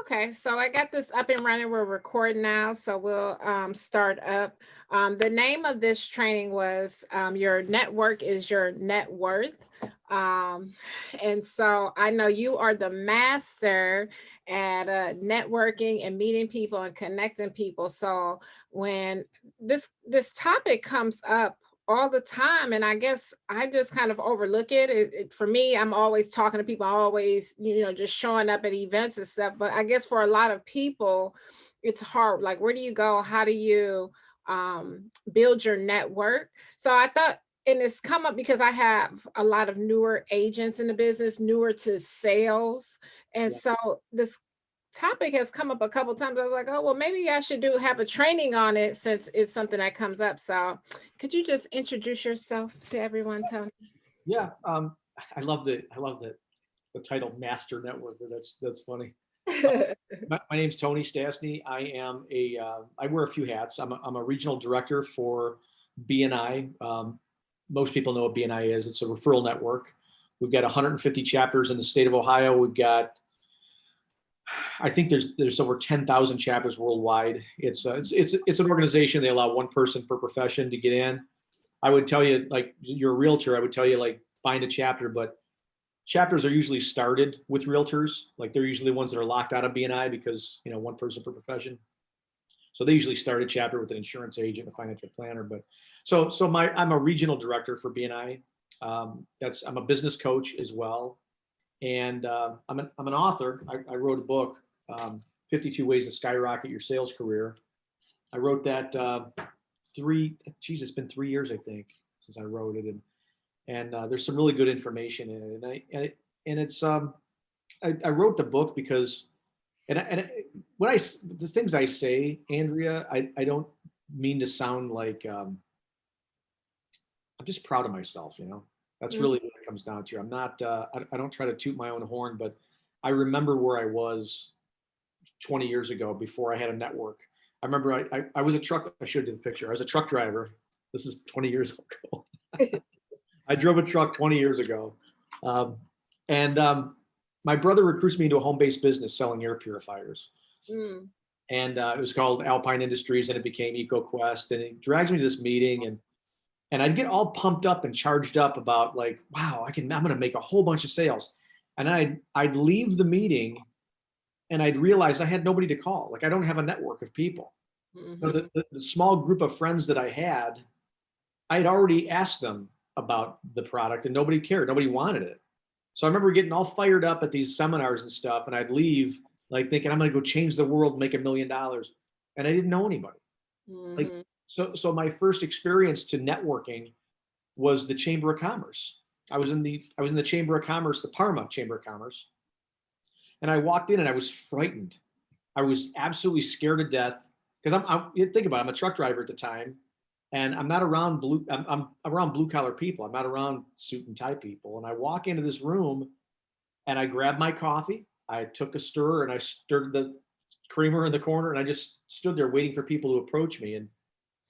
Okay, so I got this up and running. We're recording now, so we'll start up. The name of this training was Your Network is Your Net Worth. Um, and so I know you are the master at networking and meeting people and connecting people. So when this topic comes up all the time, and I guess I just kind of overlook for me, I'm always talking to people, always just showing up at events and stuff, but I guess for a lot of people it's hard, like where do you go, how do you build your network? So I thought, and it's come up because I have a lot of newer agents in the business, newer to sales, and Yeah. so this topic has come up a couple times. I was like, oh, well, maybe I should do have a training on it since it's something that comes up. So could you just introduce yourself to everyone, Tony? Yeah. I love the title Master Networker. That's funny. Uh, my name's Tony Stastny. I wear a few hats. I'm a regional director for BNI. Most people know what BNI is. It's a referral network. We've got 150 chapters in the state of Ohio. I think there's over 10,000 chapters worldwide. It's an organization. They allow one person per profession to get in. I would tell you, like, you're a realtor, I would tell you, like, find a chapter, but chapters are usually started with realtors. Like, they're usually ones that are locked out of BNI because, one person per profession. So they usually start a chapter with an insurance agent, a financial planner. But I'm a regional director for BNI. I'm a business coach as well. And I'm an author. I wrote a book, 52 Ways to Skyrocket Your Sales Career. I wrote that it's been 3 years, I think, since I wrote it. And there's some really good information in it. I wrote the book because, the things I say, Andrea, I don't mean to sound like, I'm just proud of myself. That's Mm. really what it comes down to. I'm not, I don't try to toot my own horn, but I remember where I was 20 years ago before I had a network. I remember I was a truck. I showed you the picture. I was a truck driver. This is 20 years ago. I drove a truck 20 years ago. Um, and my brother recruits me into a home-based business selling air purifiers. Mm. And it was called Alpine Industries, and it became EcoQuest. And he drags me to this meeting, and I'd get all pumped up and charged up about, like, wow, I'm going to make a whole bunch of sales. And I'd leave the meeting and I'd realize I had nobody to call. Like, I don't have a network of people. So Mhm. the small group of friends that I had already asked them about the product, and nobody cared. Nobody wanted it. So I remember getting all fired up at these seminars and stuff, and I'd leave like thinking I'm going to go change the world, make $1 million. And I didn't know anybody. Like, Mhm. so my first experience to networking was the Chamber of Commerce. I was in the Chamber of Commerce, the Parma Chamber of Commerce. And I walked in and I was frightened. I was absolutely scared to death because you think about it, I'm a truck driver at the time, and I'm not around I'm around blue collar people. I'm not around suit and tie people. And I walk into this room and I grabbed my coffee. I took a stirrer and I stirred the creamer in the corner, and I just stood there waiting for people to approach me. And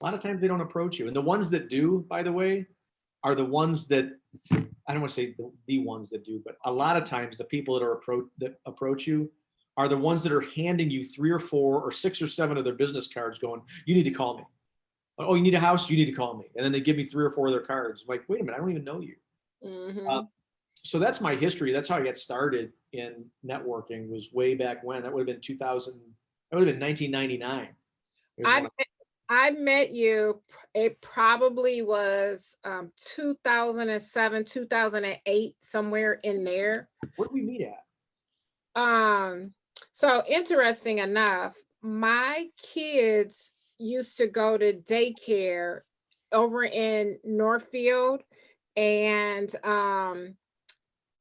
a lot of times they don't approach you. And the ones that do, by the way, are the ones that, I don't want to say the ones that do, but a lot of times the people that approach you are the ones that are handing you 3 or 4 or 6 or 7 of their business cards going, you need to call me. Oh, you need a house? You need to call me. And then they give me 3 or 4 of their cards. I'm like, wait a minute, I don't even know you. Uh, Mhm. so that's my history. That's how I got started in networking, was way back when. That would have been 2000. That would have been 1999. It was I when met I met you, it probably was 2007, 2008, somewhere in there. where did we meet at? Um, so interesting enough, my kids used to go to daycare over in Northfield, and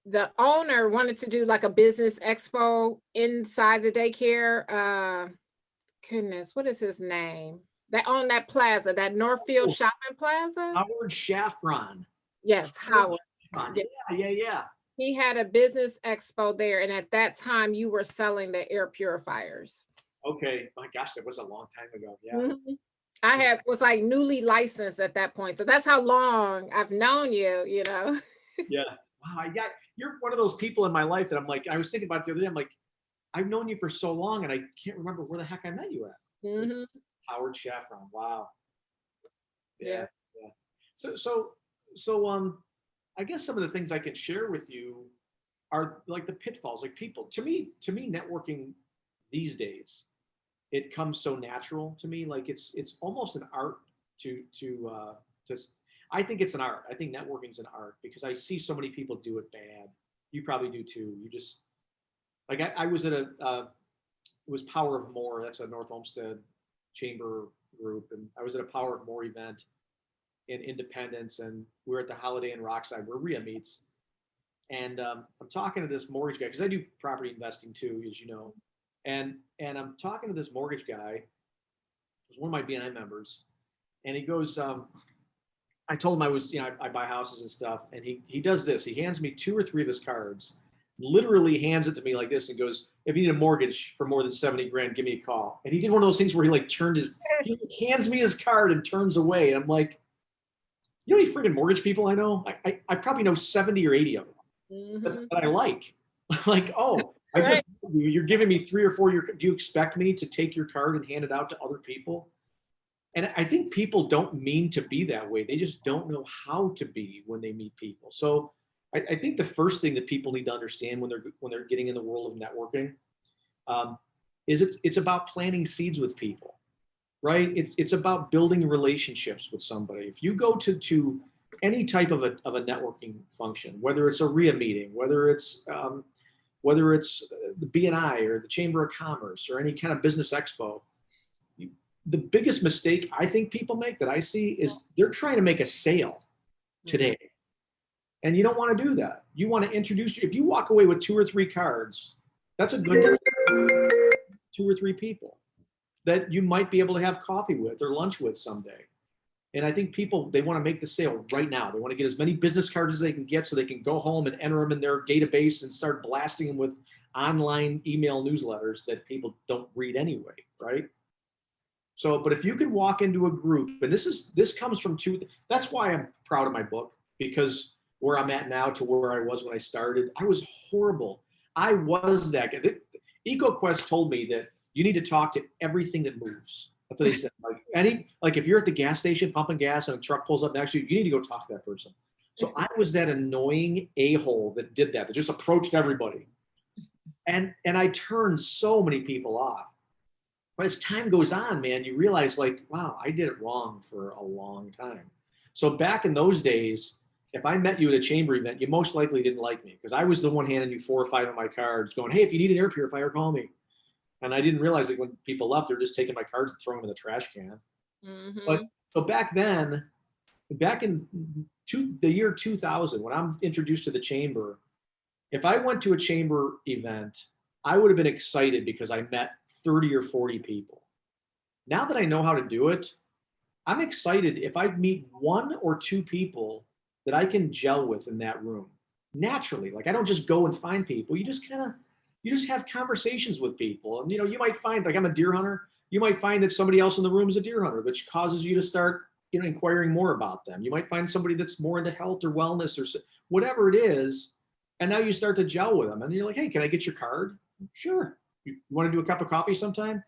the owner wanted to do like a business expo inside the daycare. Goodness, what is his name? They own that plaza, that Northfield Oh, Shopping Plaza. Howard Shafron. Yes, Howard Howard. Shafron. Yeah, Yeah. he had a business expo there, and at that time, you were selling the air purifiers. Okay. My gosh, that was a long time ago. Yeah. Mhm. I had was like newly licensed at that point, so that's how long I've known you. Yeah. Wow. You're one of those people in my life that I'm like, I was thinking about it the other day. I'm like, I've known you for so long and I can't remember where the heck I met you at. Mm-hmm. Howard Chaffron. Wow. Yeah. Yeah. So I guess some of the things I can share with you are like the pitfalls. Like people, to me, networking these days, it comes so natural to me. Like it's almost an art to. I think it's an art. I think networking's an art because I see so many people do it bad. You probably do too. You just like I was at it was Power of More. That's a North Olmsted chamber group, and I was at a Power of More event in Independence, and we're at the Holiday Inn Rockside where RIA meets. And I'm talking to this mortgage guy because I do property investing too, as you know. And I'm talking to this mortgage guy, who's one of my BNI members, and he goes, I told him I was, I buy houses and stuff, and he does this. He hands me 2 or 3 of his cards, literally hands it to me like this, and goes, "If you need a mortgage for more than 70 grand, give me a call." And he did one of those things where he like he hands me his card and turns away, and I'm like, you know how many freaking mortgage people I know? I probably know 70 or 80 of them that I like. Like, oh, I just, you're giving me 3 or 4 do you expect me to take your card and hand it out to other people? And I think people don't mean to be that way. They just don't know how to be when they meet people. So I think the first thing that people need to understand when they're getting in the world of networking is it's about planting seeds with people, right? It's about building relationships with somebody. If you go to any type of a networking function, whether it's a RIA meeting, whether it's the BNI or the Chamber of Commerce or any kind of business expo, the biggest mistake I think people make that I see is they're trying to make a sale today. And you don't want to do that. You want to introduce, if you walk away with 2 or 3 cards, that's a good 2 or 3 people that you might be able to have coffee with or lunch with someday. And I think people, they want to make the sale right now. They want to get as many business cards as they can get so they can go home and enter them in their database and start blasting them with online email newsletters that people don't read anyway, right? So, but if you can walk into a group, and this comes from that's why I'm proud of my book, because where I'm at now to where I was when I started, I was horrible. I was that guy. EcoQuest told me that you need to talk to everything that moves. That's what they said. Like if you're at the gas station pumping gas and a truck pulls up next to you, you need to go talk to that person. So I was that annoying a-hole that did that just approached everybody. And I turned so many people off. But as time goes on, man, you realize like, wow, I did it wrong for a long time. So back in those days, if I met you at a chamber event, you most likely didn't like me because I was the one handing you 4 or 5 of my cards going, hey, if you need an air purifier, call me. And I didn't realize that when people left, they're just taking my cards and throwing them in the trash can. But so back then, back in the year 2000, when I'm introduced to the chamber, if I went to a chamber event, I would have been excited because I met 30 or 40 people. Now that I know how to do it, I'm excited if I meet 1 or 2 people that I can gel with in that room naturally. Like I don't just go and find people. You just have conversations with people. And you might find, like I'm a deer hunter, you might find that somebody else in the room is a deer hunter, which causes you to start, inquiring more about them. You might find somebody that's more into health or wellness or whatever it is. And now you start to gel with them and you're like, hey, can I get your card? Sure. You want to do a cup of coffee sometime?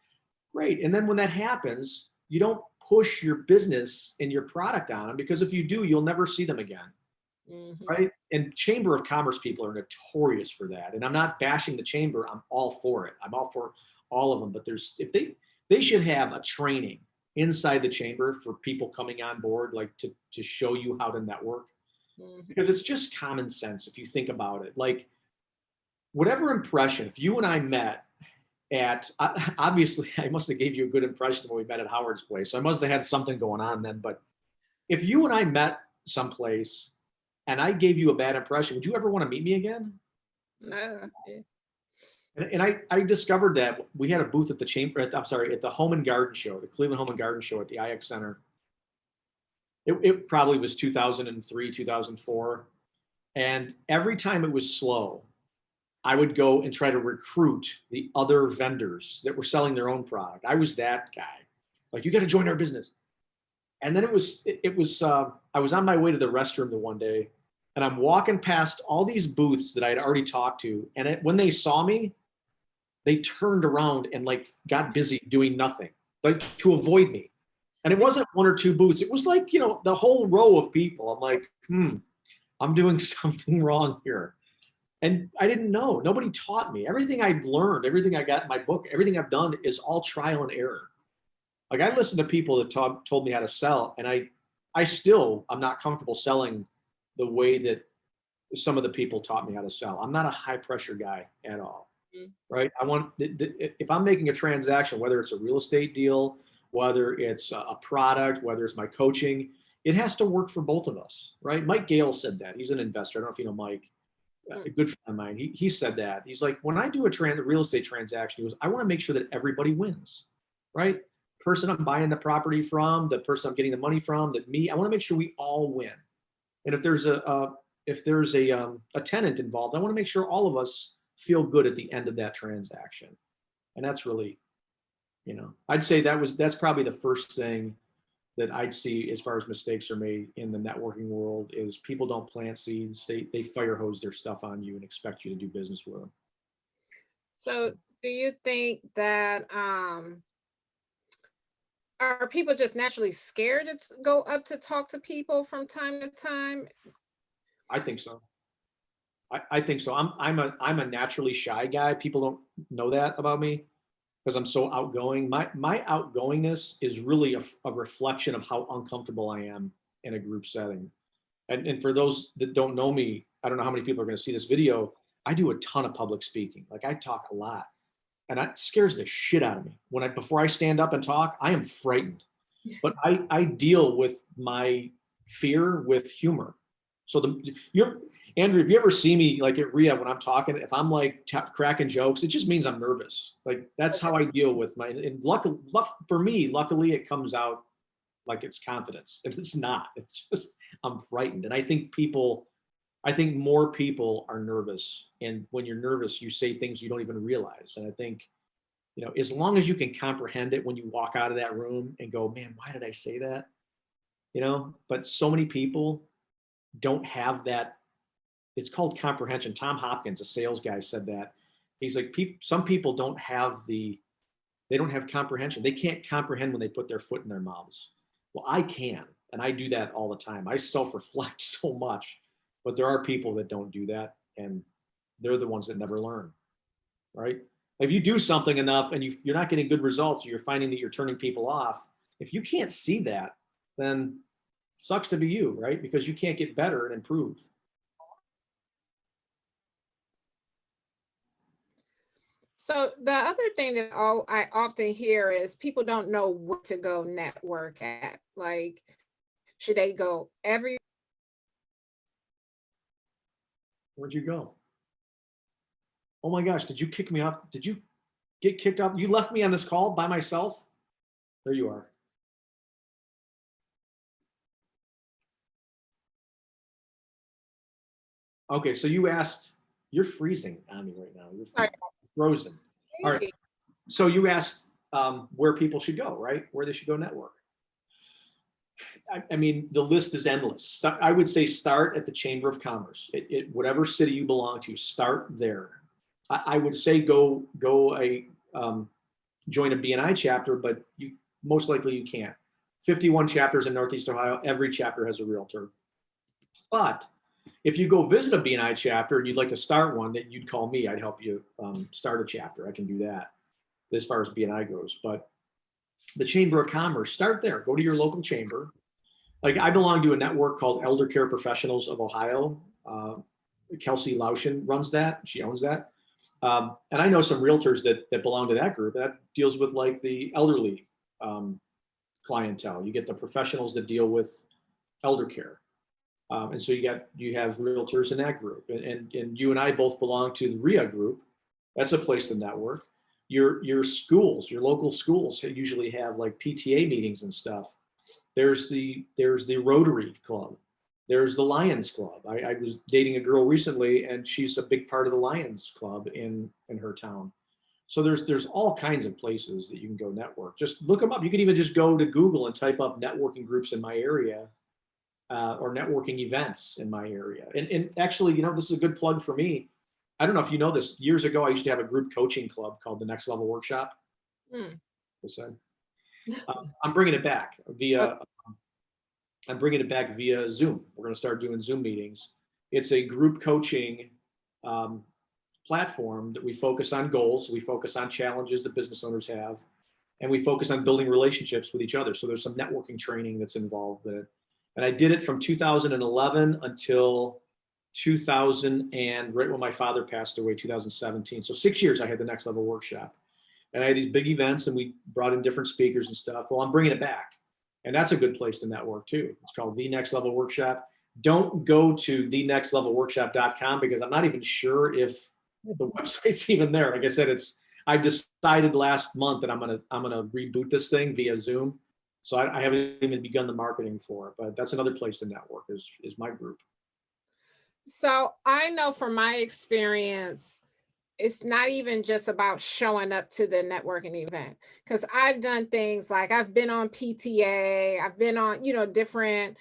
Great. And then when that happens, you don't push your business and your product on them because if you do, you'll never see them again. Right. And Chamber of Commerce people are notorious for that. And I'm not bashing the chamber. I'm all for it. I'm all for all of them. But they should have a training inside the chamber for people coming on board, like to show you how to network. Because it's just common sense if you think about it. Like whatever impression, if you and I met obviously I must have gave you a good impression when we met at Howard's place. So I must have had something going on then. But if you and I met someplace and I gave you a bad impression, would you ever want to meet me again? No. And I discovered that we had a booth at the Home and Garden Show, the Cleveland Home and Garden Show at the IX Center. It probably was 2003, 2004. And every time it was slow, I would go and try to recruit the other vendors that were selling their own product. I was that guy. Like, you got to join our business. And then I was on my way to the restroom the one day, and I'm walking past all these booths that I had already talked to. And when they saw me, they turned around and like got busy doing nothing, like to avoid me. And it wasn't one or two booths. It was like, you know, the whole row of people. I'm like, I'm doing something wrong here. And I didn't know. Nobody taught me. Everything I've learned, everything I got in my book, everything I've done is all trial and error. Like I listened to people that told me how to sell, and I'm not comfortable selling the way that some of the people taught me how to sell. I'm not a high pressure guy at all, right? I want, if I'm making a transaction, whether it's a real estate deal, whether it's a product, whether it's my coaching, it has to work for both of us, right? Mike Gale said that. He's an investor. I don't know if you know Mike, a good friend of mine. He said that. He's like, when I do a real estate transaction, he goes, I want to make sure that everybody wins, right? Person I'm buying the property from, the person I'm getting the money from, that me, I want to make sure we all win. And if there's a tenant involved, I want to make sure all of us feel good at the end of that transaction. And that's really, you know, I'd say that's probably the first thing that I'd see as far as mistakes are made in the networking world is people don't plant seeds. They fire hose their stuff on you and expect you to do business with them. So do you think that are people just naturally scared to go up to talk to people from time to time? I think so. I think so. I'm a naturally shy guy. People don't know that about me because I'm so outgoing. My outgoingness is really a reflection of how uncomfortable I am in a group setting. And for those that don't know me, I don't know how many people are going to see this video. I do a ton of public speaking. Like I talk a lot, and that scares the shit out of me. Before I stand up and talk, I am frightened. But I deal with my fear with humor. So Andrew, if you ever see me like at RIA when I'm talking, if I'm like cracking jokes, it just means I'm nervous. Like that's how I deal with and luckily for me, luckily it comes out like it's confidence. And it's not, it's just, I'm frightened. And I think more people are nervous. And when you're nervous, you say things you don't even realize. And I think, you know, as long as you can comprehend it when you walk out of that room and go, man, why did I say that? You know, but so many people don't have that. It's called comprehension. Tom Hopkins, a sales guy, said that. He's like, some people don't have comprehension. They can't comprehend when they put their foot in their mouths. Well, I can, and I do that all the time. I self-reflect so much, but there are people that don't do that, and they're the ones that never learn, right? If you do something enough and you're not getting good results, you're finding that you're turning people off. If you can't see that, then sucks to be you, right? Because you can't get better and improve. So the other thing that I often hear is people don't know where to go network at. Like, should they go every? Where'd you go? Oh my gosh, did you kick me off? Did you get kicked off? You left me on this call by myself? There you are. Okay, so you asked, you're freezing on me right now. You're frozen. All right. So you asked where people should go, right? Where they should go network. I mean, the list is endless. I would say start at the Chamber of Commerce. Whatever city you belong to, start there. I would say go join a BNI chapter, but you most likely you can't. 51 chapters in Northeast Ohio. Every chapter has a realtor. But if you go visit a BNI chapter and you'd like to start one, that you'd call me. I'd help you start a chapter. I can do that as far as BNI goes. But the Chamber of Commerce, start there. Go to your local chamber. Like I belong to a network called Elder Care Professionals of Ohio. Kelsey Lauschen runs that. She owns that. And I know some realtors that belong to that group that deals with like the elderly clientele. You get the professionals that deal with elder care. And so you have realtors in that group, and you and I both belong to the RIA group. That's a place to network. Your schools, your local schools usually have like PTA meetings and stuff. There's the Rotary Club. There's the Lions Club. I was dating a girl recently, and she's a big part of the Lions Club in her town. So there's all kinds of places that you can go network. Just look them up. You can even just go to Google and type up networking groups in my area. Or networking events in my area. And actually, you know, this is a good plug for me. I don't know if you know this. Years ago, I used to have a group coaching club called the Next Level Workshop. Hmm. I'm bringing it back Okay. via. I'm bringing it back via Zoom. We're going to start doing Zoom meetings. It's a group coaching um, platform that we focus on goals. We focus on challenges that business owners have, and we focus on building relationships with each other. So there's some networking training that's involved in it. And I did it from 2011 until 2000 and right when my father passed away, 2017. So 6 years I had the Next Level Workshop. And I had these big events and we brought in different speakers and stuff. Well, I'm bringing it back. And that's a good place to network too. It's called The Next Level Workshop. Don't go to thenextlevelworkshop.com because I'm not even sure if the website's even there. Like I said, I decided last month that I'm gonna reboot this thing via Zoom. So I haven't even begun the marketing for it, but that's another place to network is my group. So I know from my experience, it's not even just about showing up to the networking event, because I've done things like I've been on PTA, I've been on, different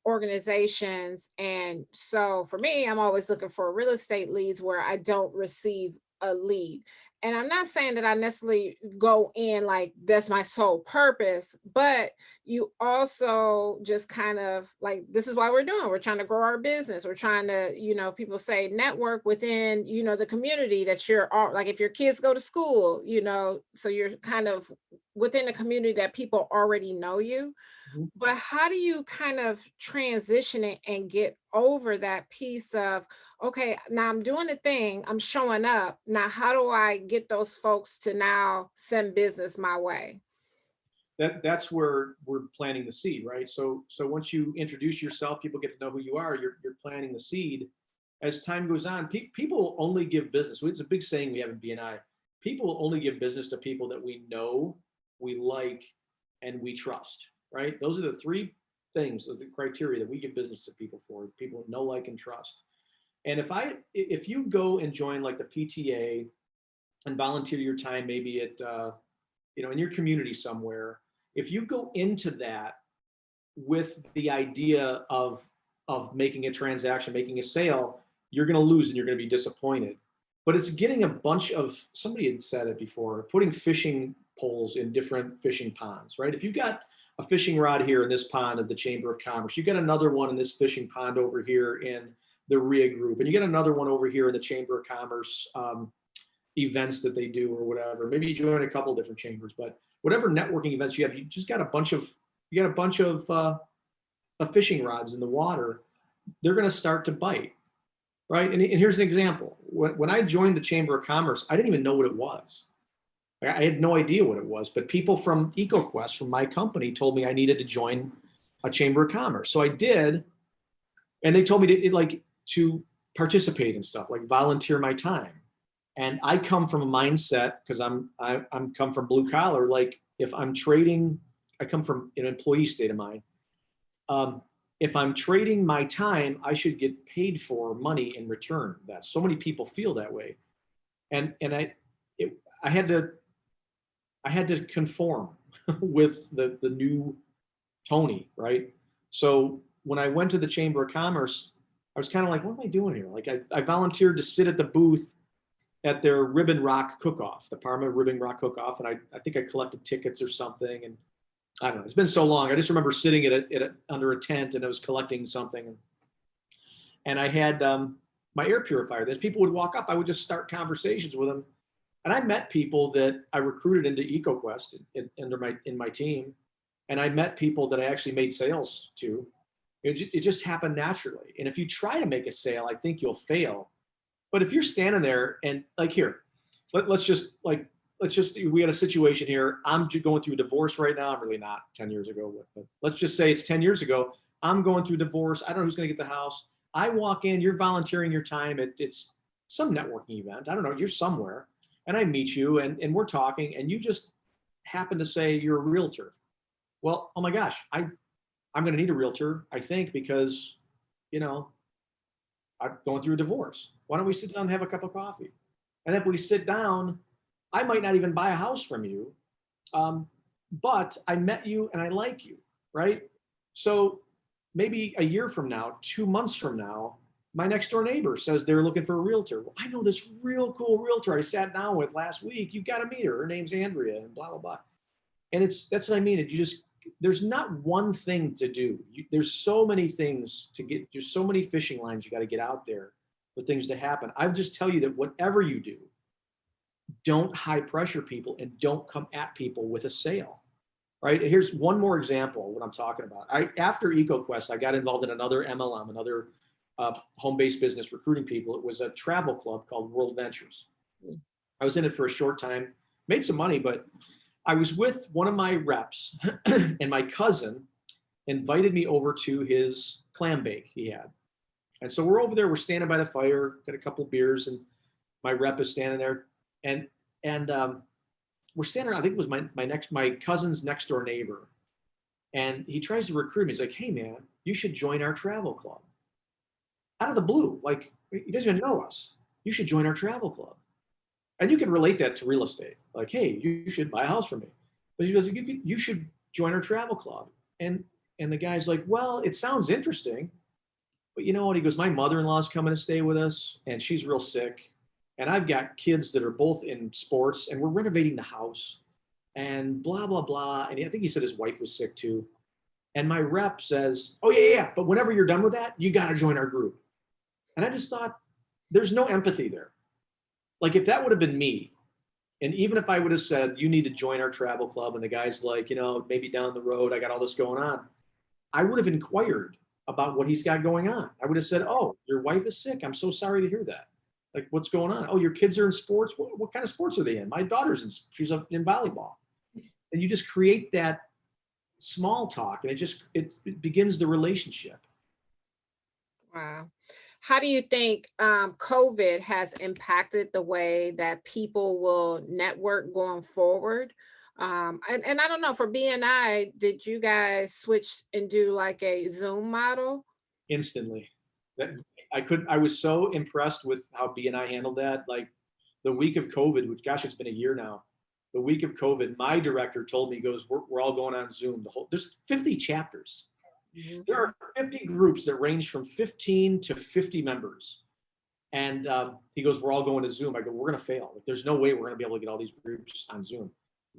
organizations. And so for me, I'm always looking for real estate leads where I don't receive a lead. And I'm not saying that I necessarily go in like that's my sole purpose, but you also just kind of like, this is why we're trying to grow our business. We're trying to, people say network within, the community that you're all like, if your kids go to school, so you're kind of within a community that people already know you. Mhm. But how do you kind of transition it and get over that piece of, okay, now I'm doing the thing, I'm showing up. Now, how do I get those folks to now send business my way? That's where we're planting the seed, right? So once you introduce yourself, people get to know who you are. You're planting the seed. As time goes on, people only give business. It's a big saying we have in BNI. People only give business to people that we know, we like, and we trust. Right? Those are the three things, the criteria that we give business to people for. People know, like, and trust. And if you go and join like the PTA and volunteer your time, maybe at in your community somewhere, if you go into that with the idea of making a transaction, making a sale, you're going to lose and you're going to be disappointed. But it's getting a bunch of, somebody had said it before, putting fishing poles in different fishing ponds, right? If you got a fishing rod here in this pond of the Chamber of Commerce, you got another one in this fishing pond over here in the RIA group, and you get another one over here in the Chamber of Commerce events that they do or whatever. Maybe you join a couple different chambers, but whatever networking events you have, you just got a bunch of fishing rods in the water. They're going to start to bite, right? And here's an example. When I joined the Chamber of Commerce, I didn't even know what it was. I had no idea what it was, but people from EcoQuest, from my company, told me I needed to join a Chamber of Commerce. So I did, and they told me to participate in stuff, like volunteer my time. And I come from a mindset, because I'm come from blue collar. Like if I'm trading, I come from an employee state of mind. If I'm trading my time, I should get paid for money in return. That so many people feel that way, and I had to conform with the new Tony, right? So when I went to the Chamber of Commerce, I was kind of like, what am I doing here? Like I volunteered to sit at the booth at their Ribbon Rock cook-off, the Parma Ribbon Rock cook-off, and I think I collected tickets or something, and I don't know. It's been so long. I just remember sitting under a tent and I was collecting something, and I had my air purifier. As people would walk up, I would just start conversations with them, and I met people that I recruited into EcoQuest in my team, and I met people that I actually made sales to. It just happened naturally. And if you try to make a sale, I think you'll fail. But if you're standing there and like here, let's just we got a situation here. I'm going through a divorce right now. I'm really not 10 years ago, but let's just say it's 10 years ago. I'm going through divorce. I don't know who's going to get the house. I walk in, you're volunteering your time. It's some networking event. I don't know, you're somewhere. And I meet you and we're talking and you just happen to say you're a realtor. Well, oh my gosh, I'm going to need a realtor, I think, because, I'm going through a divorce. Why don't we sit down and have a cup of coffee? And if we sit down, I might not even buy a house from you, but I met you and I like you, right? So maybe a year from now, 2 months from now, My next door neighbor says they're looking for a realtor. Well, I know this real cool realtor I sat down with last week. You've got to meet her. Her name's Andrea and blah, blah, blah. And that's what I mean. There's not one thing to do. There's so many things to get, there's so many fishing lines you got to get out there for things to happen. I would just tell you that whatever you do, don't high pressure people and don't come at people with a sale. Right? Here's one more example of what I'm talking about. After EcoQuest, I got involved in another MLM, another home-based business recruiting people. It was a travel club called World Ventures. I was in it for a short time, made some money, but I was with one of my reps and my cousin invited me over to his clam bake he had. And so we're over there, we're standing by the fire, got a couple beers, and my rep is standing there. And we're standing around, I think it was my cousin's next door neighbor. And he tries to recruit me. He's like, hey man, you should join our travel club. Out of the blue, like he doesn't even know us. You should join our travel club. And you can relate that to real estate. Like, hey, you should buy a house from me. But he goes, you should join our travel club. And the guy's like, well, it sounds interesting. But you know what? He goes, my mother-in-law's coming to stay with us and she's real sick. And I've got kids that are both in sports and we're renovating the house and blah, blah, blah. And I think he said his wife was sick too. And my rep says, oh yeah. But whenever you're done with that, you got to join our group. And I just thought, there's no empathy there. Like if that would have been me, and even if I would have said, you need to join our travel club, and the guy's like, maybe down the road, I got all this going on, I would have inquired about what he's got going on. I would have said, oh, your wife is sick. I'm so sorry to hear that. Like, what's going on? Oh, your kids are in sports. What kind of sports are they in? My daughter's she's in volleyball. And you just create that small talk, and it begins the relationship. Wow. How do you think COVID has impacted the way that people will network going forward? And I don't know, for BNI, did you guys switch and do like a Zoom model? Instantly. I was so impressed with how BNI handled that. Like the week of COVID, which gosh, it's been a year now. The week of COVID, my director told me, he goes, we're all going on Zoom. There's 50 chapters. Mm-hmm. There are 50 groups that range from 15 to 50 members. And he goes, we're all going to Zoom. I go, we're going to fail. Like, there's no way we're going to be able to get all these groups on Zoom.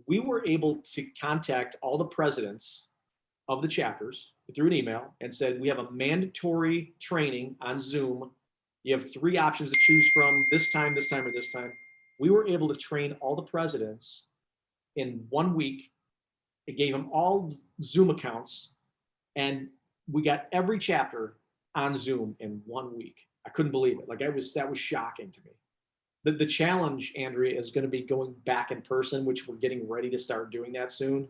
We were able to contact all the presidents of the chapters through an email and said, we have a mandatory training on Zoom. You have 3 options to choose from, this time, this time, or this time. We were able to train all the presidents in 1 week. It gave them all Zoom accounts. And we got every chapter on Zoom in 1 week. I couldn't believe it. Like that was shocking to me. The challenge, Andrea, is going to be going back in person, which we're getting ready to start doing that soon.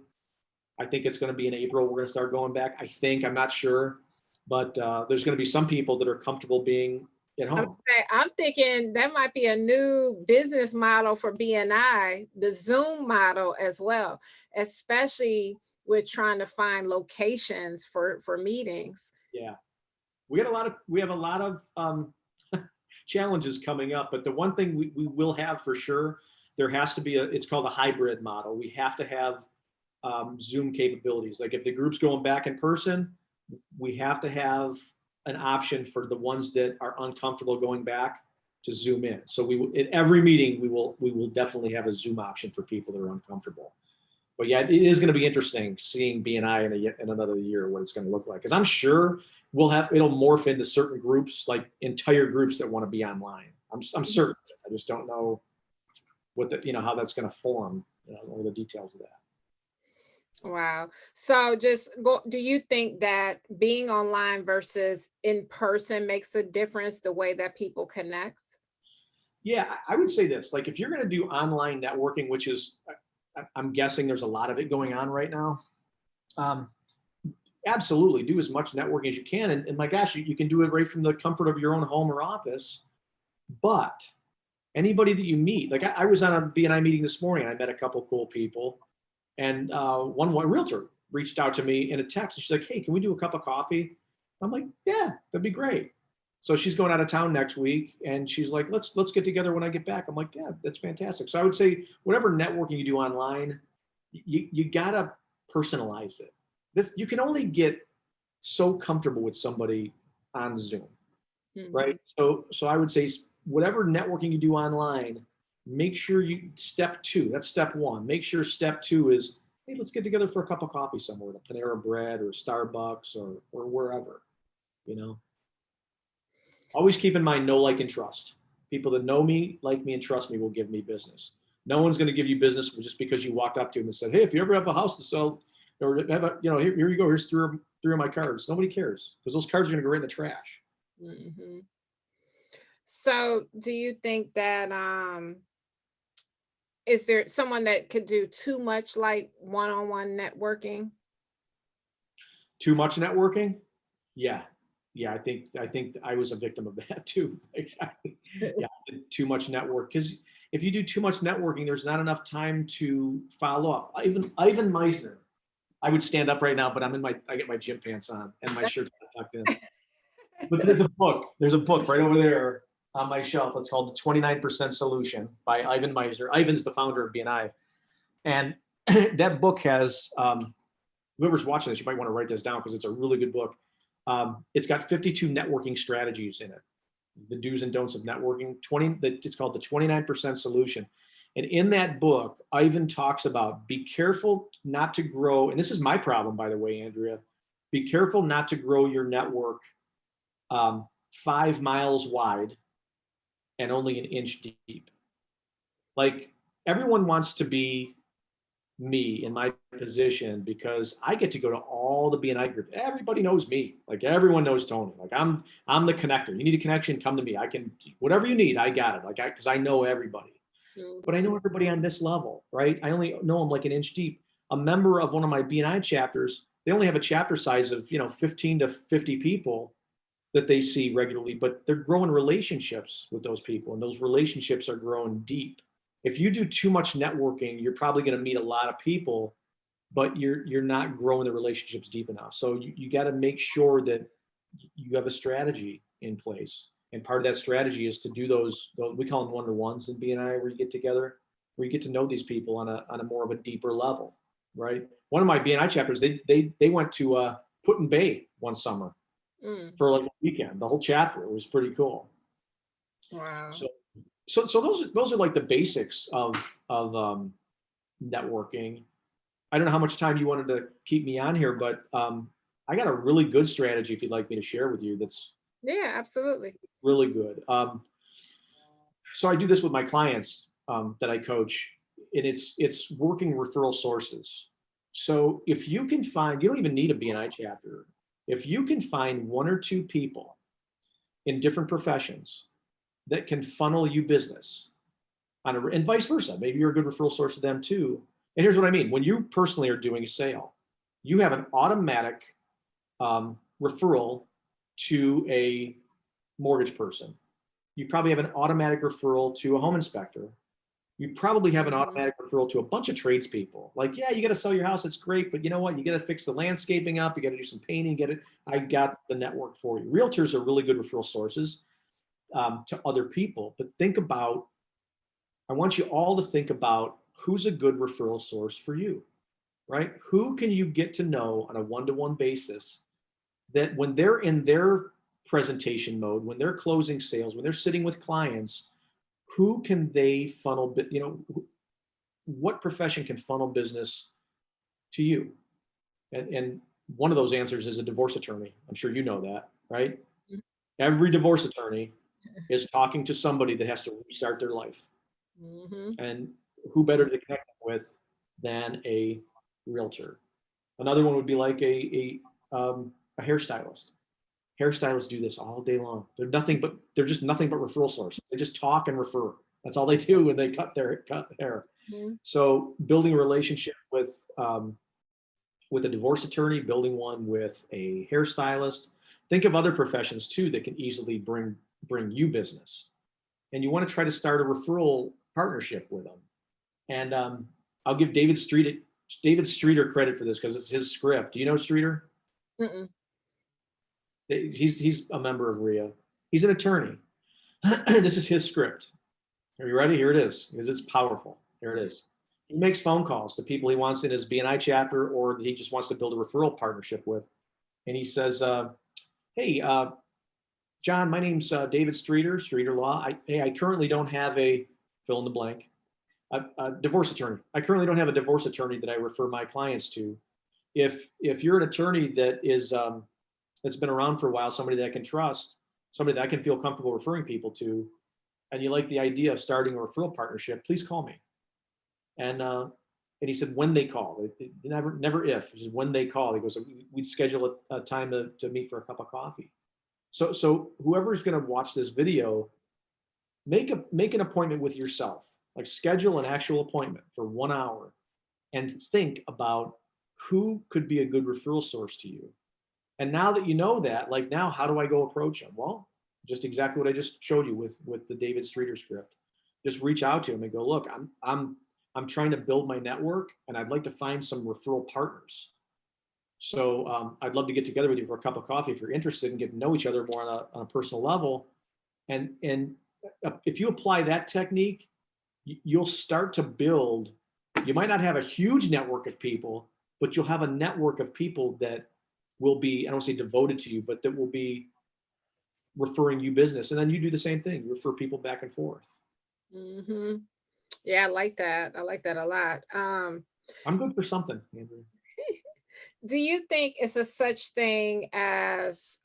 I think it's going to be in April. We're going to start going back. I'm not sure, but there's going to be some people that are comfortable being at home. I'm thinking that might be a new business model for BNI, the Zoom model as well, especially with trying to find locations for meetings. Yeah, we have a lot of challenges coming up, but the one thing we will have for sure, there has to be it's called a hybrid model. We have to have Zoom capabilities. Like if the group's going back in person, we have to have an option for the ones that are uncomfortable going back to Zoom in. So at every meeting, we will definitely have a Zoom option for people that are uncomfortable. But yeah, it is going to be interesting seeing BNI in another year, what it's going to look like. Because I'm sure it'll morph into certain groups, like entire groups that want to be online. I'm certain. I just don't know how that's going to form, or the details of that. Wow. So do you think that being online versus in person makes a difference the way that people connect? Yeah, I would say this, like if you're going to do online networking, which is, I'm guessing there's a lot of it going on right now. Absolutely do as much networking as you can. And my gosh, you can do it right from the comfort of your own home or office. But anybody that you meet, like I was on a BNI meeting this morning, I met a couple cool people. And one realtor reached out to me in a text. And she's like, hey, can we do a cup of coffee? I'm like, yeah, that'd be great. So she's going out of town next week. And she's like, let's get together when I get back. I'm like, yeah, that's fantastic. So I would say whatever networking you do online, you got to personalize it. You can only get so comfortable with somebody on Zoom. right? So I would say whatever networking you do online, make sure step two, that's step one. Make sure step two is, hey, let's get together for a cup of coffee somewhere, at a Panera Bread or Starbucks or wherever, you know. Always keep in mind, know, like, and trust. People that know me, like me, and trust me will give me business. No one's going to give you business just because you walked up to them and said, hey, if you ever have a house to sell, or have a, here you go, here's three of my cards. Nobody cares, because those cards are going to go right in the trash. Mm-hmm. So do you think that is there someone that could do too much, like one-on-one networking? Too much networking? Yeah. Yeah, I think I was a victim of that too. Yeah, too much network, because if you do too much networking, there's not enough time to follow up. Ivan Meisner, I would stand up right now, but I get my gym pants on and my shirt's tucked in. But there's a book right over there on my shelf. It's called The 29% Solution by Ivan Meisner. Ivan's the founder of BNI. And that book has, whoever's watching this, you might want to write this down because it's a really good book. It's got 52 networking strategies in it, the do's and don'ts of networking. It's called The 29% Solution. And in that book, Ivan talks about, be careful not to grow, and this is my problem, by the way, Andrea, be careful not to grow your network 5 miles wide and only an inch deep. Like, everyone wants to be me in my position because I get to go to all the BNI group. Everybody knows me. Like, everyone knows Tony. Like, I'm the connector. You need a connection, come to me. I can, whatever you need, I got it. Like, because I know everybody. But I know everybody on this level, right? I only know them like an inch deep. A member of one of my BNI chapters, they only have a chapter size of 15 to 50 people that they see regularly, but they're growing relationships with those people, and those relationships are growing deep. If you do too much networking, you're probably going to meet a lot of people, but you're not growing the relationships deep enough. So you got to make sure that you have a strategy in place. And part of that strategy is to do those we call them one-to-ones in BNI, where you get together, where you get to know these people on a more of a deeper level, right? One of my BNI chapters, they went to Put-in Bay one summer for like a weekend. The whole chapter, it was pretty cool. Wow. So those are like the basics of networking. I don't know how much time you wanted to keep me on here, but I got a really good strategy if you'd like me to share with you. That's absolutely. really good. So I do this with my clients that I coach, and it's working referral sources. So if you can find, you don't even need a BNI chapter. If you can find one or two people in different professions that can funnel you business and vice versa, maybe you're a good referral source to them too. And here's what I mean. When you personally are doing a sale, you have an automatic referral to a mortgage person. You probably have an automatic referral to a home inspector. You probably have an automatic referral to a bunch of tradespeople. Like, yeah, you got to sell your house. It's great. But you know what? You got to fix the landscaping up. You got to do some painting, get it. I got the network for you. Realtors are really good referral sources to other people. But I want you all to think about who's a good referral source for you, right? Who can you get to know on a one-to-one basis that when they're in their presentation mode, when they're closing sales, when they're sitting with clients, who can they funnel, what profession can funnel business to you? And one of those answers is a divorce attorney. I'm sure you know that, right? Every divorce attorney is talking to somebody that has to restart their life. And who better to connect with than a realtor? Another one would be like a hairstylist. Hairstylists do this all day long. They're just nothing but referral sources. They just talk and refer. That's all they do when they cut their hair. So building a relationship with a divorce attorney, building one with a hairstylist. Think of other professions too that can easily bring you business. And you want to try to start a referral partnership with them. And I'll give David Streeter credit for this because it's his script. Do you know Streeter? He's a member of RIA. He's an attorney. This is his script. Are you ready? Here it is, because it's powerful. Here it is. He makes phone calls to people he wants in his BNI chapter or that he just wants to build a referral partnership with. And he says, hey, John, my name's David Streeter, Streeter Law. I currently don't have a fill in the blank, a divorce attorney. I currently don't have a divorce attorney that I refer my clients to. If you're an attorney that is that's been around for a while, somebody that I can trust, somebody that I can feel comfortable referring people to, and you like the idea of starting a referral partnership, please call me. And he said, when they call, never if, just when they call. He goes, we'd schedule a time to meet for a cup of coffee. So whoever's going to watch this video, make an appointment with yourself, like schedule an actual appointment for 1 hour and think about who could be a good referral source to you. And now that you know that, like now, how do I go approach them? Well, just exactly what I just showed you with the David Streeter script. Just reach out to him and go, look, I'm trying to build my network and I'd like to find some referral partners. So I'd love to get together with you for a cup of coffee if you're interested in getting to know each other more on a personal level. And if you apply that technique, you'll start to build. You might not have a huge network of people, but you'll have a network of people that will be, I don't say devoted to you, but that will be referring you business. And then you do the same thing. You refer people back and forth. Mm-hmm. Yeah, I like that. I like that a lot. I'm good for something, Andrew. Do you think it's a such thing as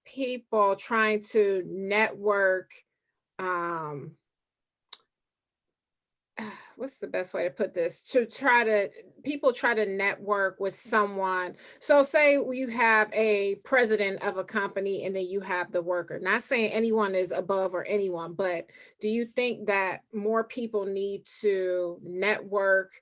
people trying to network? Um, what's the best way to put this? People try to network with someone. So say you have a president of a company and then you have the worker. Not saying anyone is above or anyone, but do you think that more people need to network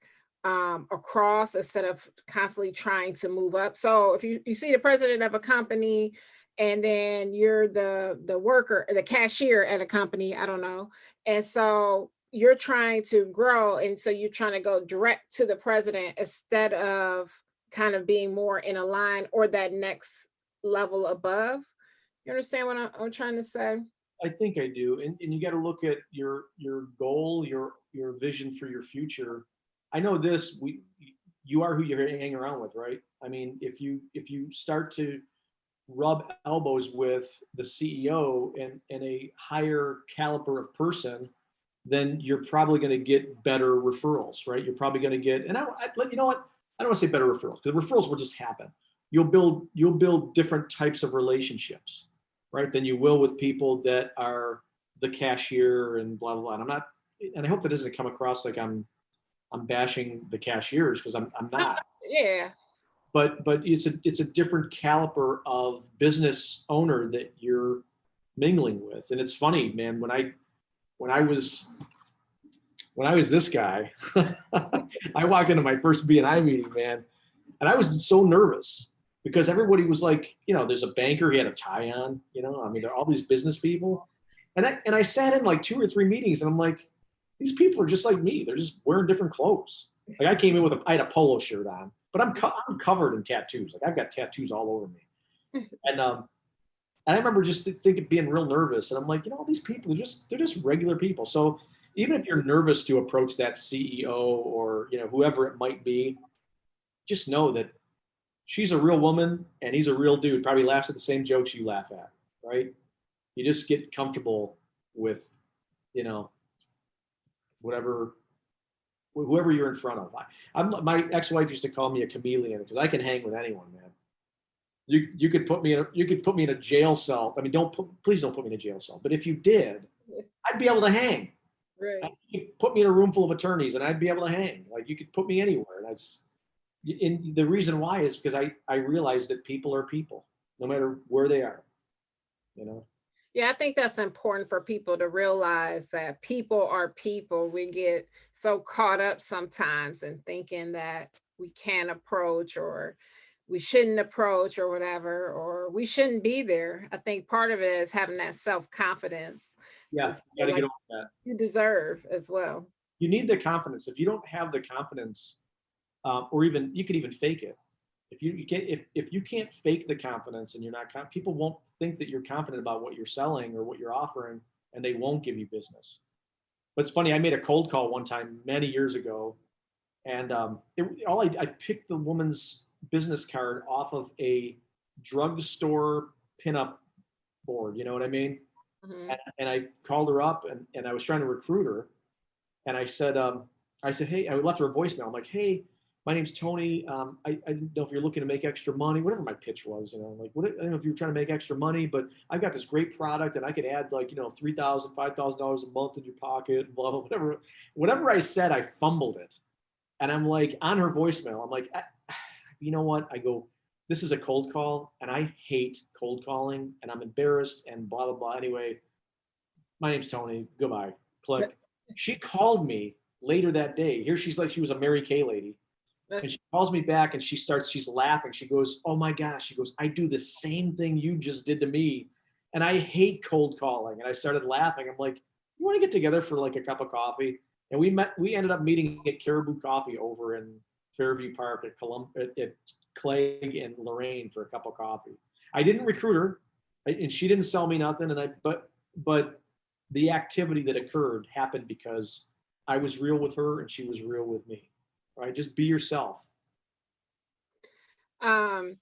across instead of constantly trying to move up? So if you see the president of a company and then you're the worker, the cashier at a company, I don't know. And so you're trying to grow, and so you're trying to go direct to the president instead of kind of being more in a line or that next level above. You understand what I'm trying to say? I think I do. And you got to look at your goal, your vision for your future. I know this, you are who you hang around with, right? I mean, if you start to rub elbows with the CEO and a higher caliber of person, then you're probably going to get better referrals, right? You're probably going to get, and you know what? I don't want to say better referrals because referrals will just happen. You'll build different types of relationships, right? Than you will with people that are the cashier and blah, blah, blah. And I'm not, and I hope that doesn't come across like I'm bashing the cashiers because I'm not. Yeah. But it's a different caliber of business owner that you're mingling with. And it's funny, man, when I was this guy, I walked into my first BNI meeting, man, and I was so nervous because everybody was like, there's a banker, he had a tie on, I mean, there are all these business people. And I sat in like 2 or 3 meetings and I'm like, these people are just like me. They're just wearing different clothes. Like I came in I had a polo shirt on, but I'm covered in tattoos. Like I've got tattoos all over me. And I remember just being real nervous. And I'm like, these people, they're just regular people. So even if you're nervous to approach that CEO or, whoever it might be, just know that she's a real woman and he's a real dude, probably laughs at the same jokes you laugh at, right? You just get comfortable with, whoever you're in front of. My ex-wife used to call me a chameleon because I can hang with anyone, man. You could put me in a jail cell. I mean, please don't put me in a jail cell. But if you did, I'd be able to hang. Right. You could put me in a room full of attorneys, and I'd be able to hang. Like you could put me anywhere. And the reason why is because I realize that people are people, no matter where they are. Yeah, I think that's important for people to realize that people are people. We get so caught up sometimes in thinking that we can't approach or we shouldn't approach or whatever, or we shouldn't be there. I think part of it is having that self-confidence to Yeah, say, you got to like, get over that. you deserve as well. You need the confidence. If you don't have the confidence, or even you could even fake it. If you can't fake the confidence and you're not, people won't think that you're confident about what you're selling or what you're offering, and they won't give you business. But it's funny. I made a cold call one time many years ago, and I picked the woman's business card off of a drugstore pinup board. You know what I mean? Mhm. And I called her up and I was trying to recruit her. And I said, hey, I left her a voicemail. I'm like, hey, my name's Tony. I didn't know if you're looking to make extra money, whatever my pitch was, you know, like, I don't know if you're trying to make extra money, but I've got this great product and I could add like, you know, $3,000, $5,000 a month in your pocket, blah, blah, whatever I said, I fumbled it. And I'm like, on her voicemail, I'm like, you know what? I go, this is a cold call and I hate cold calling and I'm embarrassed and blah, blah, blah. Anyway, my name's Tony. Goodbye. Click. She called me later that day. Here she's like, she was a Mary Kay lady. And she calls me back and she's laughing. She goes, oh my gosh. She goes, I do the same thing you just did to me. And I hate cold calling. And I started laughing. I'm like, you want to get together for like a cup of coffee? And we ended up meeting at Caribou Coffee over in Fairview Park at Clegg and Lorraine for a cup of coffee. I didn't recruit her and she didn't sell me nothing. But the activity that occurred happened because I was real with her and she was real with me. Right? Just be yourself. Um,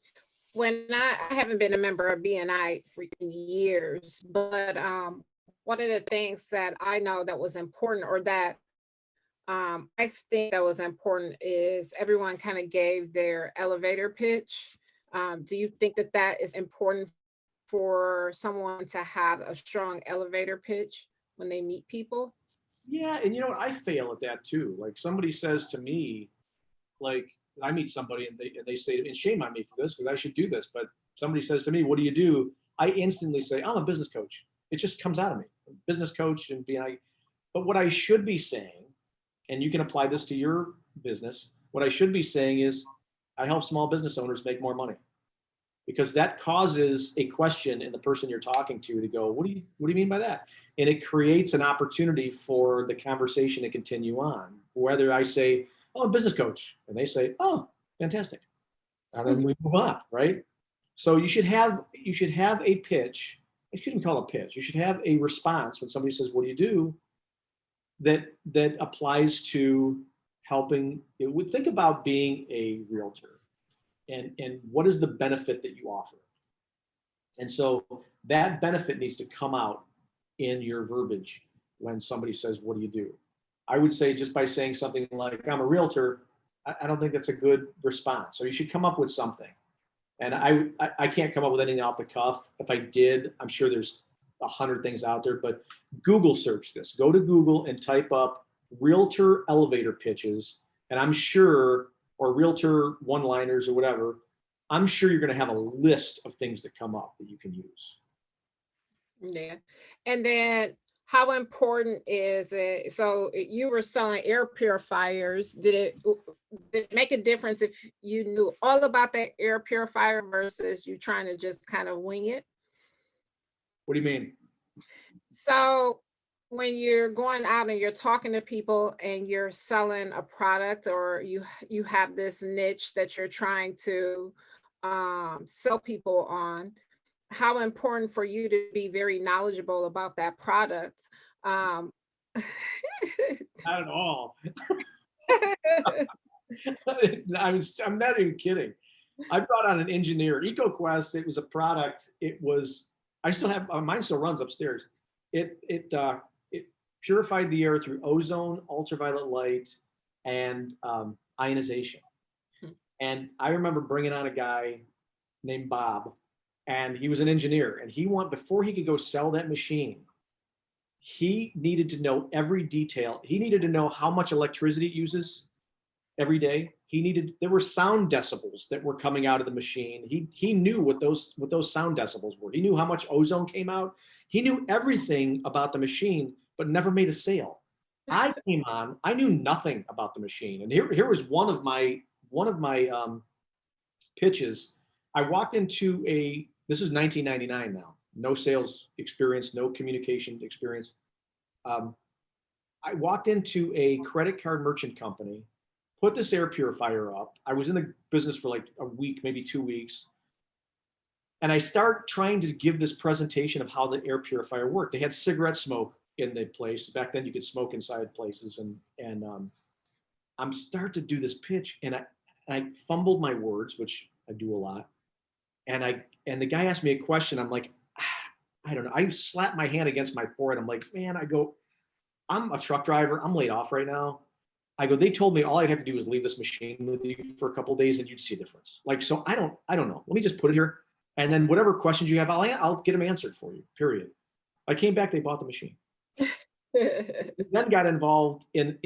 when I haven't been a member of BNI for years, but one of the things that I know that was important, or that I think that was important, is everyone kind of gave their elevator pitch. Do you think that that is important for someone to have a strong elevator pitch when they meet people? Yeah, and you know what? I fail at that too. Like somebody says to me, like I meet somebody and they say, and shame on me for this because I should do this, but somebody says to me, "What do you do?" I instantly say, "I'm a business coach." It just comes out of me, business coach and BNI. But what I should be saying, and you can apply this to your business, what I should be saying is, I help small business owners make more money. Because that causes a question in the person you're talking to go, what do you mean by that? And it creates an opportunity for the conversation to continue on. Whether I say, oh, I'm a business coach, and they say, oh, fantastic. And then we move on, right? So you should have a pitch. I shouldn't call it a pitch. You should have a response when somebody says, what do you do? That applies to helping. Think about being a realtor and what is the benefit that you offer. And so that benefit needs to come out in your verbiage when somebody says, what do you do? I would say just by saying something like, I'm a realtor, I don't think that's a good response. So you should come up with something. And I can't come up with anything off the cuff. If I did, I'm sure there's 100 things out there, but Google search this. Go to Google and type up realtor elevator pitches. And I'm sure, or realtor one-liners or whatever, I'm sure you're going to have a list of things that come up that you can use. Yeah. And then how important is it? So you were selling air purifiers. Did it make a difference if you knew all about that air purifier versus you trying to just kind of wing it? What do you mean? So when you're going out and you're talking to people and you're selling a product, or you have this niche that you're trying to sell people on, how important for you to be very knowledgeable about that product. Um, Not at all. I'm not even kidding. I brought on an engineer, EcoQuest. It was a product. I still have, mine still runs upstairs. It purified the air through ozone, ultraviolet light, and ionization. And I remember bringing on a guy named Bob, and he was an engineer. And before he could go sell that machine, he needed to know every detail. He needed to know how much electricity it uses every day. There were sound decibels that were coming out of the machine. He knew what those sound decibels were. He knew how much ozone came out. He knew everything about the machine, but never made a sale. I came on, I knew nothing about the machine. And here was one of my pitches. I walked into this is 1999 now, no sales experience, no communication experience. I walked into a credit card merchant company, put this air purifier up. I was in the business for like a week, maybe 2 weeks. And I start trying to give this presentation of how the air purifier worked. They had cigarette smoke in the place. Back then you could smoke inside places. And I'm start to do this pitch and I fumbled my words, which I do a lot. And the guy asked me a question. I'm like, I don't know. I slapped my hand against my forehead. I'm like, man, I'm a truck driver. I'm laid off right now. I go, they told me all I'd have to do is leave this machine with you for a couple of days and you'd see a difference. Like, so I don't know. Let me just put it here. And then whatever questions you have, I'll get them answered for you, period. I came back, they bought the machine. Then got involved in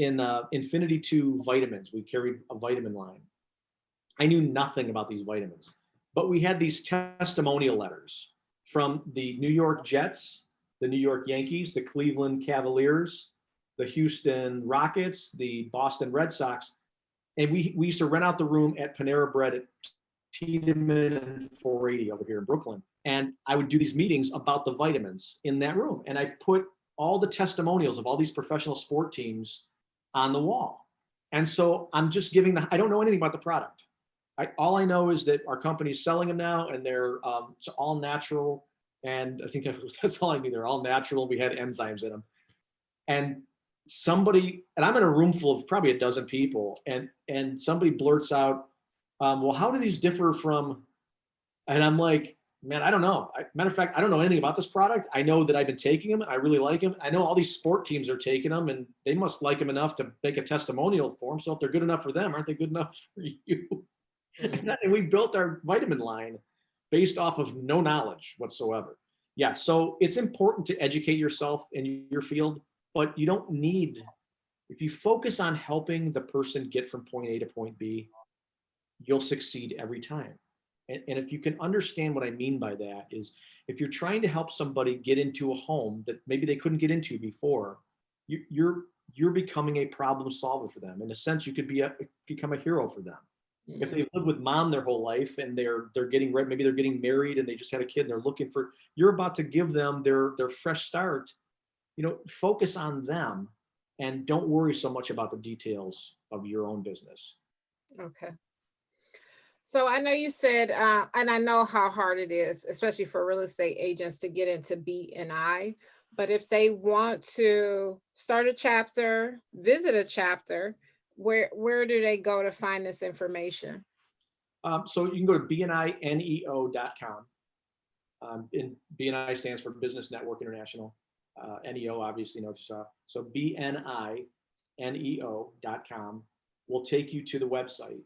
Infinity 2 vitamins. We carried a vitamin line. I knew nothing about these vitamins, but we had these testimonial letters from the New York Jets, the New York Yankees, the Cleveland Cavaliers, the Houston Rockets, the Boston Red Sox. And we used to rent out the room at Panera Bread at Tiedemann and 480 over here in Brooklyn. And I would do these meetings about the vitamins in that room. And I put all the testimonials of all these professional sport teams on the wall. And so I'm just giving I don't know anything about the product. All I know is that our company's selling them now, and they're it's all natural. And I think that's all I knew. They're all natural. We had enzymes in them. And I'm in a room full of probably a dozen people, and somebody blurts out, well, how do these differ from, and I'm like, man, I don't know. Matter of fact, I don't know anything about this product. I know that I've been taking them and I really like them. I know all these sport teams are taking them and they must like them enough to make a testimonial for them. So if they're good enough for them, aren't they good enough for you? And we built our vitamin line based off of no knowledge whatsoever. Yeah, so it's important to educate yourself in your field, but you don't need, if you focus on helping the person get from point A to point B, you'll succeed every time. And if you can understand what I mean by that is, if you're trying to help somebody get into a home that maybe they couldn't get into before, you're becoming a problem solver for them. In a sense, you could become a hero for them. Mm-hmm. If they've lived with mom their whole life and they're getting ready, maybe they're getting married and they just had a kid and they're looking for, you're about to give them their fresh start. Focus on them and don't worry so much about the details of your own business. Okay. So I know you said, and I know how hard it is, especially for real estate agents, to get into B&I. But if they want to start a chapter, visit a chapter, where do they go to find this information? So you can go to bnineo.com. And BNI stands for Business Network International. NEO, obviously, note yourself. So bnineo.com will take you to the website.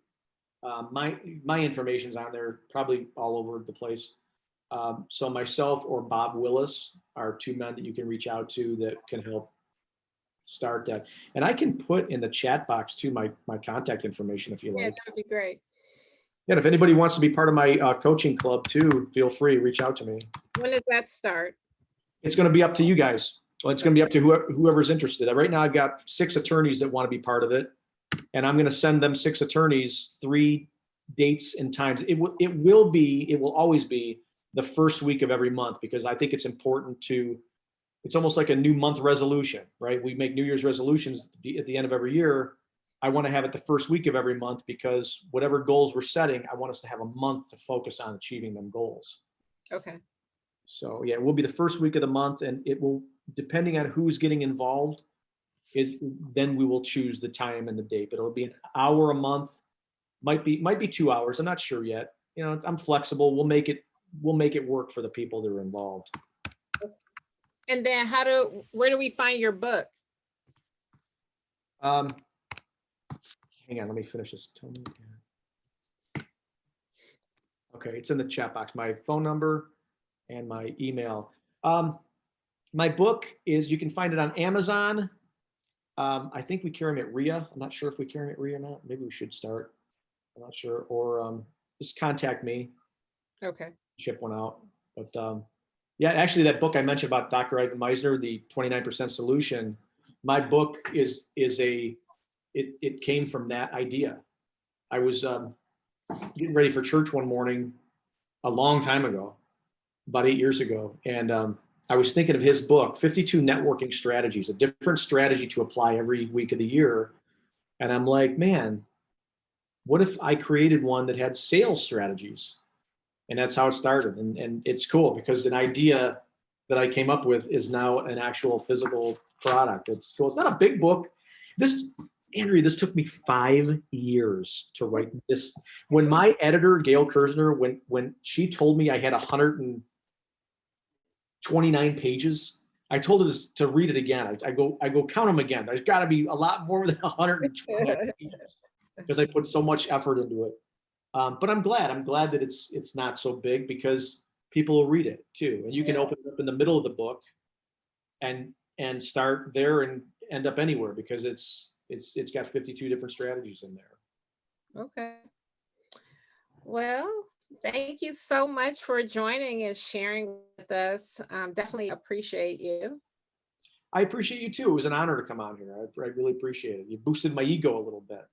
My information's on there, probably all over the place. So myself or Bob Willis are two men that you can reach out to that can help start that. And I can put in the chat box too my contact information if you like. Yeah, that'd be great. Yeah, if anybody wants to be part of my coaching club too, feel free, reach out to me. When does that start? It's going to be up to you guys. Well, it's going to be up to whoever's interested. Right now, I've got 6 attorneys that want to be part of it. And I'm going to send them 6 attorneys 3 dates and times. It will always be the first week of every month, because I think it's important it's almost like a new month resolution, right? We make New Year's resolutions at the end of every year. I want to have it the first week of every month, because whatever goals we're setting, I want us to have a month to focus on achieving them goals. Okay. So yeah, it will be the first week of the month, and it will, depending on who's getting involved, then we will choose the time and the date. But it'll be an hour a month, might be 2 hours. I'm not sure yet. I'm flexible. We'll make it work for the people that are involved. And then where do we find your book? Hang on, let me finish this. Okay, it's in the chat box. My phone number and my email. My book you can find it on Amazon. I think we carry them at RIA. I'm not sure if we carry them at RIA or not. Maybe we should start. I'm not sure. Or just contact me. Okay. Ship one out. But yeah, actually, that book I mentioned about Dr. Ivan Meisner, the 29% Solution, my book it came from that idea. I was getting ready for church one morning a long time ago, about 8 years ago. And I was thinking of his book, 52 Networking Strategies, a different strategy to apply every week of the year. And I'm like, man, what if I created one that had sales strategies? And that's how it started. And it's cool, because an idea that I came up with is now an actual physical product. It's cool. It's not a big book. Andrea, this took me 5 years to write this. When my editor, Gail Kersner, when she told me I had 29 pages. I told her to read it again. I go count them again. There's got to be a lot more than 120 pages because I put so much effort into it. But I'm glad that it's not so big because people will read it too. And you can open it up in the middle of the book and start there and end up anywhere because it's got 52 different strategies in there. Okay. Well, thank you so much for joining and sharing with us. Definitely appreciate you. I appreciate you too. It was an honor to come on here. I really appreciate it. You boosted my ego a little bit.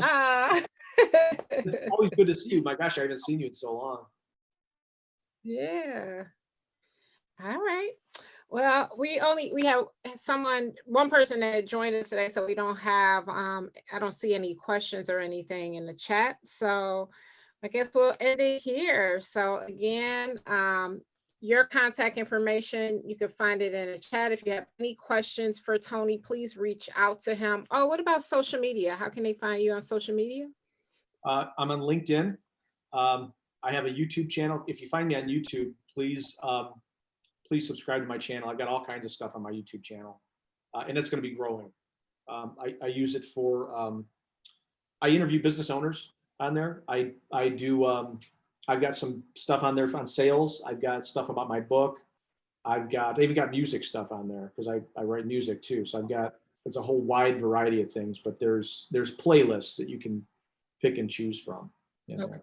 Ah. It's always good to see you. My gosh, I haven't seen you in so long. Yeah. All right. Well, we have one person that joined us today, so we don't have I don't see any questions or anything in the chat. So I guess we'll end it here. So again, your contact information, you can find it in the chat. If you have any questions for Tony, please reach out to him. Oh, what about social media? How can they find you on social media? I'm on LinkedIn. I have a YouTube channel. If you find me on YouTube, please subscribe to my channel. I've got all kinds of stuff on my YouTube channel, and it's going to be growing. I use it for, I interview business owners on there. I do, I've got some stuff on there on sales. I've got stuff about my book. I even got music stuff on there because I write music too. So it's a whole wide variety of things, but there's playlists that you can pick and choose from. Okay.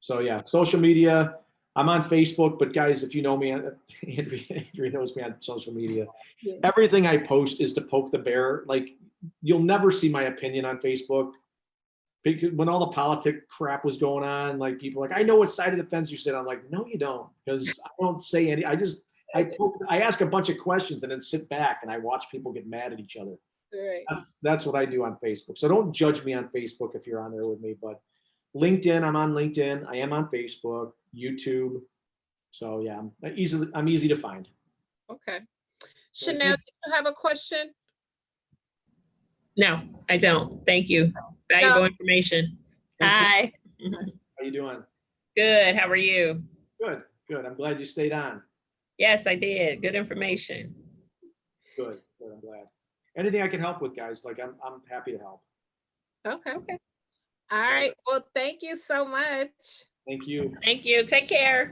So yeah, social media. I'm on Facebook, but guys, if you know me, Andrea knows me on social media. Yeah. Everything I post is to poke the bear. Like, you'll never see my opinion on Facebook. Because when all the politic crap was going on, like, people were like, I know what side of the fence you sit on. I'm like, no, you don't, because I don't say any. I ask a bunch of questions and then sit back and I watch people get mad at each other. Right. That's what I do on Facebook. So don't judge me on Facebook if you're on there with me, but LinkedIn, I'm on LinkedIn. I am on Facebook, YouTube. So yeah, I'm easy to find. Okay. Chanel, do you have a question? No, I don't. Thank you. Valuable information. Thanks. Hi. How you doing? Good. How are you? Good. I'm glad you stayed on. Yes, I did. Good information. Good. I'm glad. Anything I can help with, guys, like I'm happy to help. Okay. All right. Well, thank you so much. Thank you. Thank you. Take care.